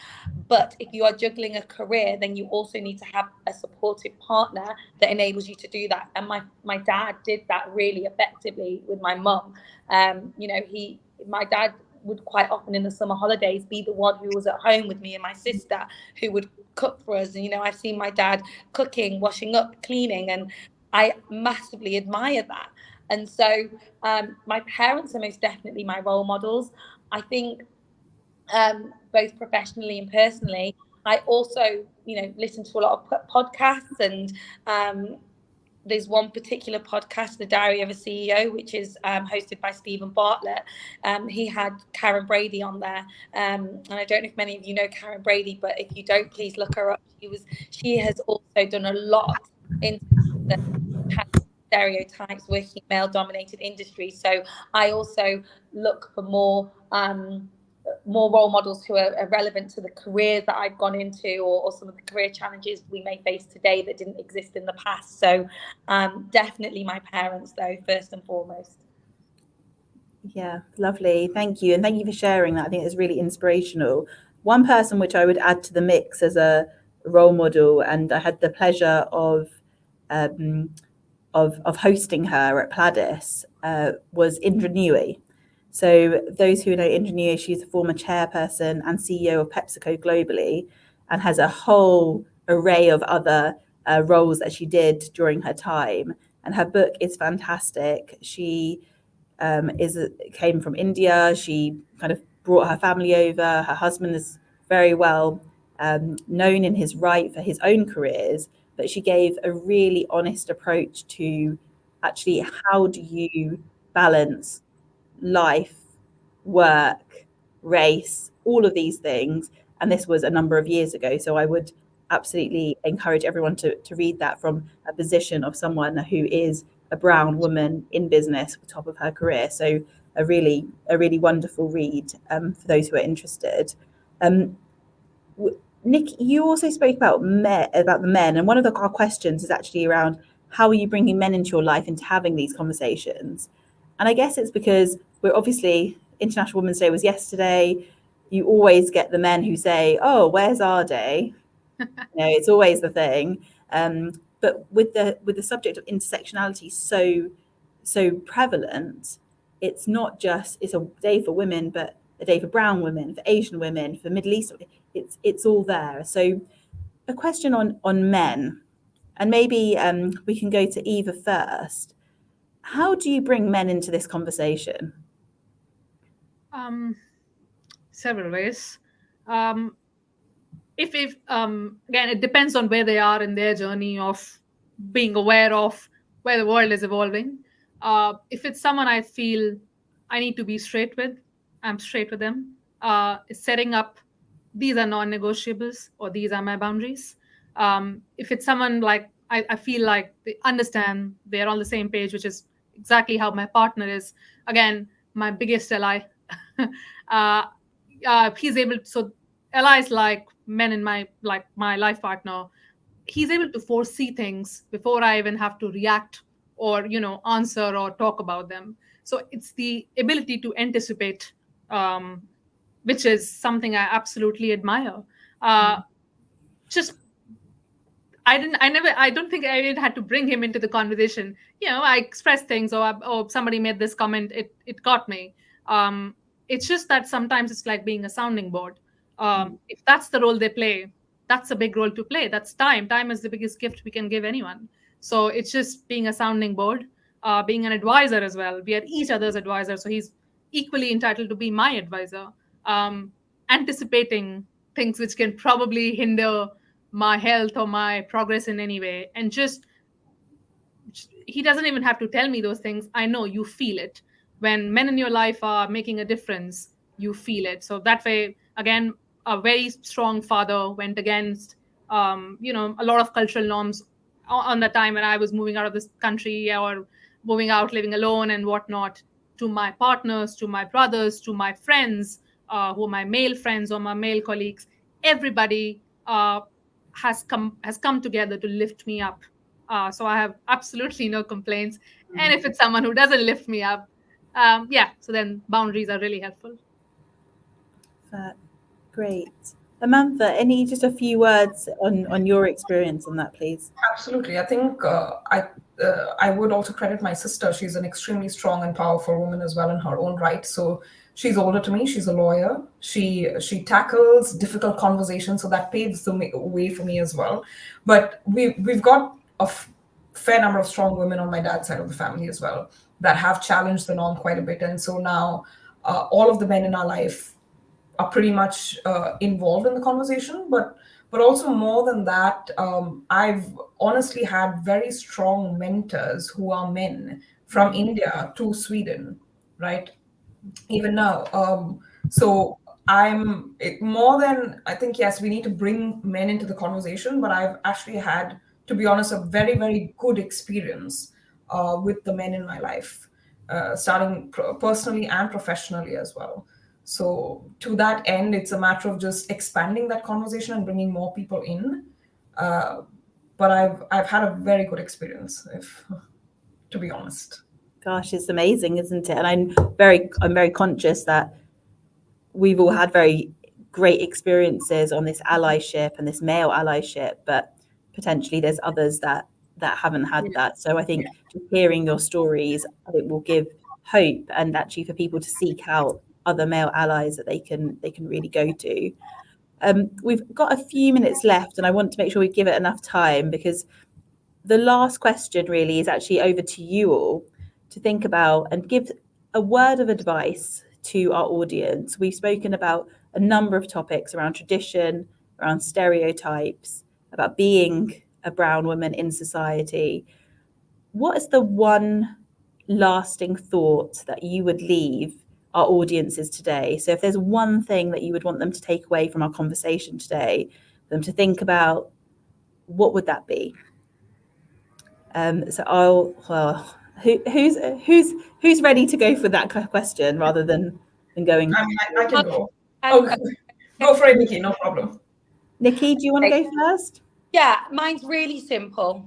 But if you are juggling a career, then you also need to have a supportive partner that enables you to do that. And my dad did that really effectively with my mum. My dad would quite often in the summer holidays be the one who was at home with me and my sister, who would cook for us. And I've seen my dad cooking, washing up, cleaning, and I massively admire that. And so my parents are most definitely my role models. I think both professionally and personally, I also, listen to a lot of podcasts, and there's one particular podcast, The Diary of a CEO, which is hosted by Stephen Bartlett. He had Karen Brady on there. And I don't know if many of you know Karen Brady, but if you don't, please look her up. She has also done a lot in the stereotypes, working male-dominated industries. So I also look for more role models who are relevant to the careers that I've gone into, or some of the career challenges we may face today that didn't exist in the past. So definitely my parents, though, first and foremost. Yeah, lovely. Thank you. And thank you for sharing that. I think it's really inspirational. One person which I would add to the mix as a role model, and I had the pleasure of hosting her at Pladis, was Indra Nooyi. So those who know Indra Nooyi, she's a former chairperson and CEO of PepsiCo globally, and has a whole array of other roles that she did during her time. And her book is fantastic. She came from India. She kind of brought her family over. Her husband is very well known in his right for his own careers, but she gave a really honest approach to actually how do you balance life, work, race, all of these things. And this was a number of years ago. So I would absolutely encourage everyone to read that from a position of someone who is a brown woman in business, top of her career. So a really wonderful read for those who are interested. Nick, you also spoke about the men, and one of our questions is actually around how are you bringing men into your life into having these conversations? And I guess it's because we're obviously, International Women's Day was yesterday. You always get the men who say, "Oh, where's our day?" It's always the thing. But with the subject of intersectionality so prevalent, it's not just it's a day for women, but a day for brown women, for Asian women, for Middle East. It's all there. So a question on men, and maybe we can go to Eva first. How do you bring men into this conversation? Several ways. If again, it depends on where they are in their journey of being aware of where the world is evolving. If it's someone I feel I need to be straight with, I'm straight with them. Setting up, these are non-negotiables, or these are my boundaries. If it's someone like I feel like they understand, they're on the same page, which is exactly how my partner is. Again, my biggest ally. He's able to, so allies like men in my life partner, he's able to foresee things before I even have to react or answer or talk about them. So it's the ability to anticipate, which is something I absolutely admire. Just I don't think I even had to bring him into the conversation. I expressed things, or somebody made this comment, it got me. It's just that sometimes it's like being a sounding board. If that's the role they play, that's a big role to play. That's time. Time is the biggest gift we can give anyone. So it's just being a sounding board, being an advisor as well. We are each other's advisor. So he's equally entitled to be my advisor. Anticipating things which can probably hinder my health or my progress in any way. And just, he doesn't even have to tell me those things. I know you feel it. When men in your life are making a difference, you feel it. So that way, again, a very strong father went against, a lot of cultural norms on the time when I was moving out of this country or moving out, living alone and whatnot, to my partners, to my brothers, to my friends, who are my male friends or my male colleagues. Everybody has come together to lift me up. So I have absolutely no complaints. And if it's someone who doesn't lift me up, so then boundaries are really helpful. Great. Amantha, just a few words on your experience on that, please? Absolutely. I think I would also credit my sister. She's an extremely strong and powerful woman as well in her own right. So she's older to me. She's a lawyer. She tackles difficult conversations, so that paves the way for me as well. But we've got a fair number of strong women on my dad's side of the family as well that have challenged the norm quite a bit. And so now all of the men in our life are pretty much involved in the conversation, but also more than that, I've honestly had very strong mentors who are men from India to Sweden, right? Even now. So I'm more than, I think, yes, we need to bring men into the conversation, but I've actually had, to be honest, a very, very good experience with the men in my life, starting personally and professionally as well. So to that end, it's a matter of just expanding that conversation and bringing more people in. But I've had a very good experience, to be honest. Gosh, it's amazing, isn't it? And I'm very conscious that we've all had very great experiences on this allyship and this male allyship, but potentially there's others that haven't had that. So I think just hearing your stories, it will give hope, and actually for people to seek out other male allies that they can really go to. We've got a few minutes left, and I want to make sure we give it enough time, because the last question really is actually over to you all to think about and give a word of advice to our audience? We've spoken about a number of topics around tradition, around stereotypes, about being a brown woman in society. What is the one lasting thought that you would leave our audiences today? So if there's one thing that you would want them to take away from our conversation today, for them to think about, what would that be? Who's ready to go for that question rather than going? I can go. Go for it, Nikki, no problem. Nikki, do you want to go first? Yeah, mine's really simple.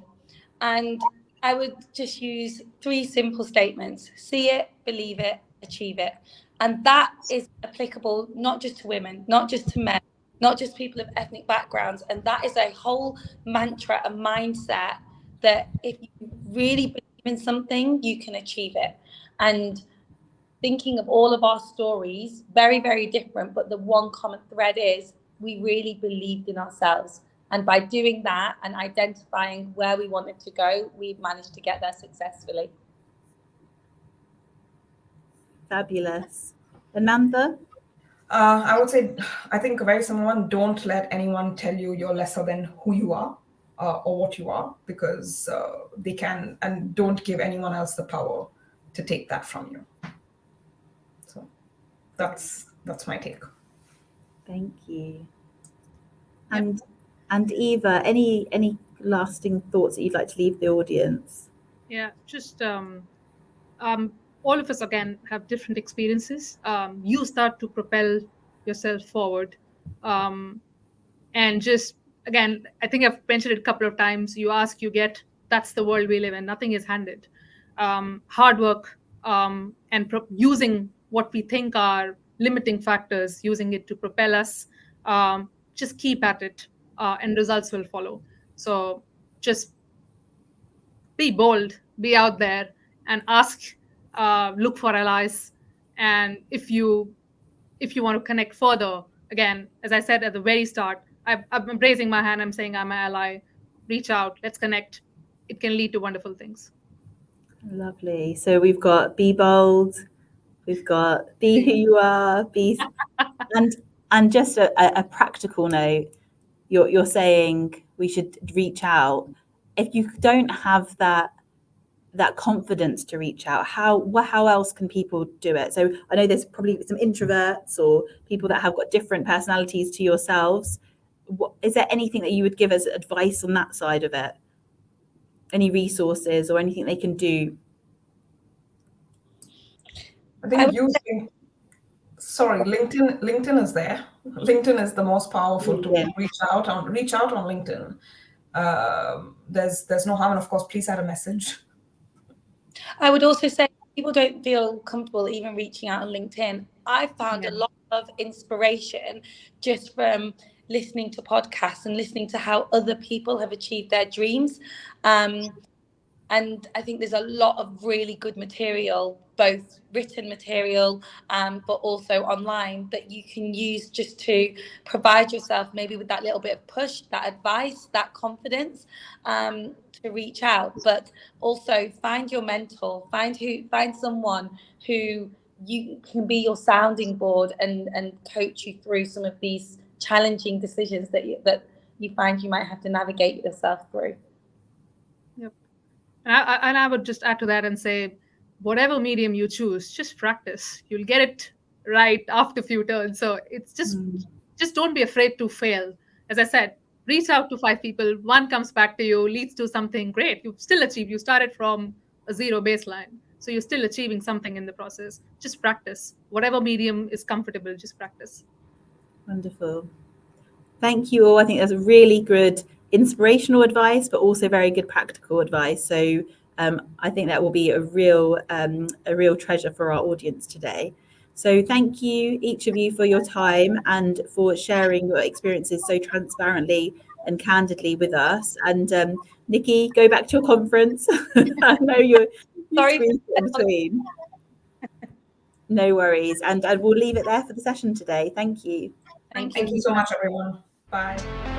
And I would just use 3 simple statements: see it, believe it, achieve it. And that is applicable not just to women, not just to men, not just people of ethnic backgrounds. And that is a whole mantra, a mindset that if you really believe in something, you can achieve it. And thinking of all of our stories, very, very different, but the one common thread is we really believed in ourselves. And by doing that and identifying where we wanted to go, we've managed to get there successfully. Fabulous. Anantha? I would say, I think a very similar one: don't let anyone tell you you're lesser than who you are or what you are, because they can, and don't give anyone else the power to take that from you. So that's my take. Thank you. And Eva, any lasting thoughts that you'd like to leave the audience? Yeah, just all of us, again, have different experiences. You start to propel yourself forward. And just, again, I think I've mentioned it a couple of times, you ask, you get. That's the world we live in. Nothing is handed. Hard work and using what we think are limiting factors, using it to propel us. Just keep at it, and results will follow. So just be bold, be out there, and ask, look for allies. And if you want to connect further, again, as I said at the very start, I'm raising my hand, I'm saying I'm an ally. Reach out, let's connect. It can lead to wonderful things. Lovely. So we've got be bold, we've got be who you are, be and just a practical note, you're saying we should reach out. If you don't have that confidence to reach out, how else can people do it? So I know there's probably some introverts or people that have got different personalities to yourselves. Is there anything that you would give as advice on that side of it? Any resources or anything they can do? I think LinkedIn is there. LinkedIn is the most powerful tool. Reach out on LinkedIn. There's no harm, and of course, please add a message. I would also say people don't feel comfortable even reaching out on LinkedIn. I found a lot of inspiration just from listening to podcasts and listening to how other people have achieved their dreams. And I think there's a lot of really good material, both written material, but also online, that you can use just to provide yourself maybe with that little bit of push, that advice, that confidence to reach out. But also find your mentor, find someone who you can be your sounding board and coach you through some of these challenging decisions that you find you might have to navigate yourself through. Yep. And I would just add to that and say, whatever medium you choose, just practice. You'll get it right after a few turns. So it's just don't be afraid to fail. As I said, reach out to 5 people. 1 comes back to you, leads to something great. You've still achieved. You started from a 0 baseline. So you're still achieving something in the process. Just practice. Whatever medium is comfortable, just practice. Wonderful. Thank you all. I think that's a really good inspirational advice, but also very good practical advice. So I think that will be a real treasure for our audience today. So thank you, each of you, for your time and for sharing your experiences so transparently and candidly with us. And Nikki, go back to your conference. I know you're sorry in between. No worries. And we'll leave it there for the session today. Thank you. Thank you so much, everyone. Bye.